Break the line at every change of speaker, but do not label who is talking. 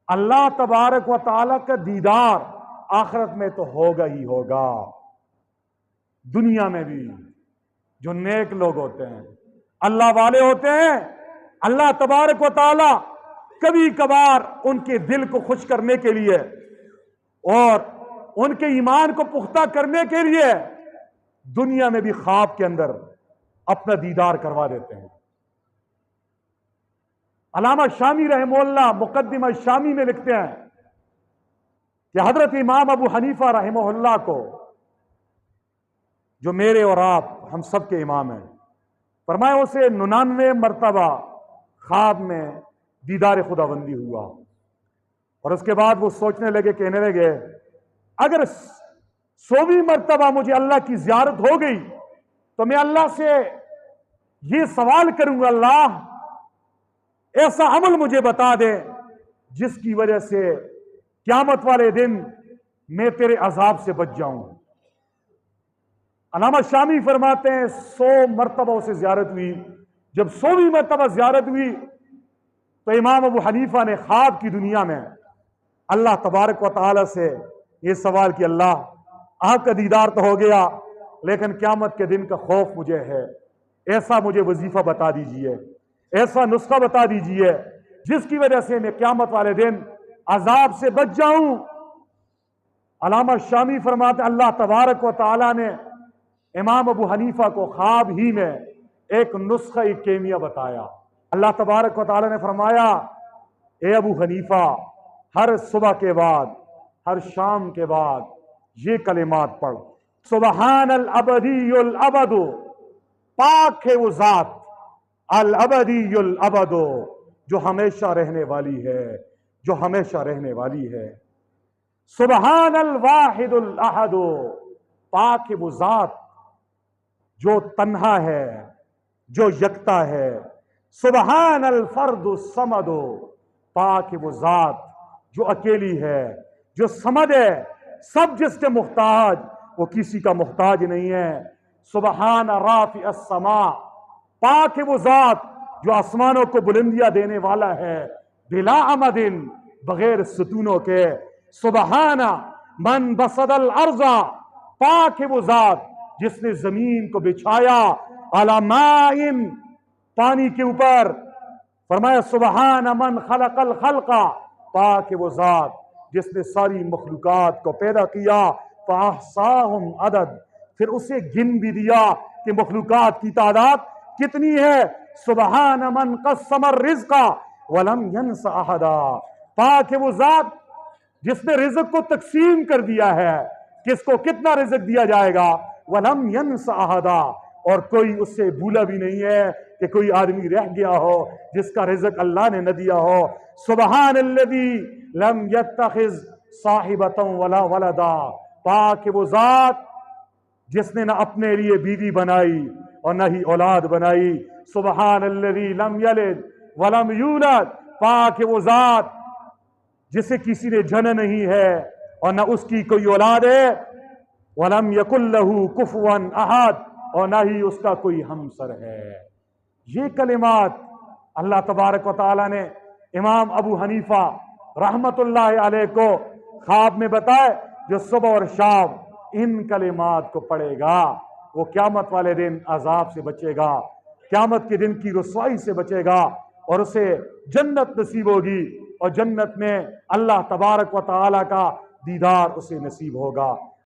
اللہ تبارک و تعالیٰ کا دیدار آخرت میں تو ہوگا ہی ہوگا، دنیا میں بھی جو نیک لوگ ہوتے ہیں، اللہ والے ہوتے ہیں، اللہ تبارک و تعالیٰ کبھی کبھار ان کے دل کو خوش کرنے کے لیے اور ان کے ایمان کو پختہ کرنے کے لیے دنیا میں بھی خواب کے اندر اپنا دیدار کروا دیتے ہیں۔ علامہ شامی رحمہ اللہ مقدمہ شامی میں لکھتے ہیں کہ حضرت امام ابو حنیفہ رحمہ اللہ کو، جو میرے اور آپ ہم سب کے امام ہیں، فرمایا اسے 99 مرتبہ خواب میں دیدار خداوندی ہوا، اور اس کے بعد وہ سوچنے لگے، کہنے لگے اگر 100ویں مرتبہ مجھے اللہ کی زیارت ہو گئی تو میں اللہ سے یہ سوال کروں گا، اللہ ایسا عمل مجھے بتا دے جس کی وجہ سے قیامت والے دن میں تیرے عذاب سے بچ جاؤں۔ علامہ شامی فرماتے ہیں 100 مرتبہ اسے زیارت ہوئی۔ جب 100ویں مرتبہ زیارت ہوئی تو امام ابو حنیفہ نے خواب کی دنیا میں اللہ تبارک و تعالی سے یہ سوال کیا، اللہ آپ کا دیدار تو ہو گیا لیکن قیامت کے دن کا خوف مجھے ہے، ایسا مجھے وظیفہ بتا دیجئے، ایسا نسخہ بتا دیجئے جس کی وجہ سے میں قیامت والے دن عذاب سے بچ جاؤں۔ علامہ شامی فرماتے اللہ تبارک و تعالی نے امام ابو حنیفہ کو خواب ہی میں ایک نسخہ کیمیا بتایا۔ اللہ تبارک و تعالی نے فرمایا، اے ابو حنیفہ ہر صبح کے بعد، ہر شام کے بعد یہ کلمات پڑھ، سبحان الابدی الابد، پاک ہے وہ ذات الابدی الابد جو ہمیشہ رہنے والی ہے، جو ہمیشہ رہنے والی ہے۔ سبحان الواحد الاحد، پاک ہے وہ ذات جو تنہا ہے، جو یکتا ہے۔ سبحان الفرد الصمد، پاک ہے وہ ذات جو اکیلی ہے، جو صمد ہے، سب جس کے محتاج، وہ کسی کا محتاج نہیں ہے۔ سبحان رافع السماء، پاک ہے وہ ذات جو آسمانوں کو بلندیاں دینے والا ہے، بلا عمد، بغیر ستونوں کے۔ سبحان من بسط الارض، پاک ہے وہ ذات جس نے زمین کو بچھایا علی ماء، پانی کے اوپر۔ فرمایا سبحان من خلق الخلق، پاک ہے وہ ذات جس نے ساری مخلوقات کو پیدا کیا، فاحصاہم عدد، پھر اسے گن بھی دیا کہ مخلوقات کی تعداد کتنی ہے۔ سبحان من قسم الرزق ولم ینس احدا، پاک ہے وہ ذات جس نے رزق کو تقسیم کر دیا ہے، کس کو کتنا رزق دیا جائے گا، ولم ینس احدا، اور کوئی اس سے بھولا بھی نہیں ہے کہ کوئی آدمی رہ گیا ہو جس کا رزق اللہ نے نہ دیا ہو۔ سبحان الذی لم یتخذ صاحبۃ ولا ولدا، پاک ہے وہ ذات جس نے نہ اپنے لیے بیوی بنائی اور نہ ہی اولاد بنائی۔ سبحان الذی لم یلد ولم یولد، پاک ہے وہ ذات جسے کسی نے جنا نہیں ہے اور نہ اس کی کوئی اولاد ہے۔ ولم یکن لہ کفوا احد، اور نہ ہی اس کا کوئی ہمسر ہے۔ یہ کلمات اللہ تبارک و تعالی نے امام ابو حنیفہ رحمت اللہ علیہ کو خواب میں بتائے، جو صبح اور شام ان کلمات کو پڑھے گا وہ قیامت والے دن عذاب سے بچے گا، قیامت کے دن کی رسوائی سے بچے گا، اور اسے جنت نصیب ہوگی، اور جنت میں اللہ تبارک و تعالی کا دیدار اسے نصیب ہوگا۔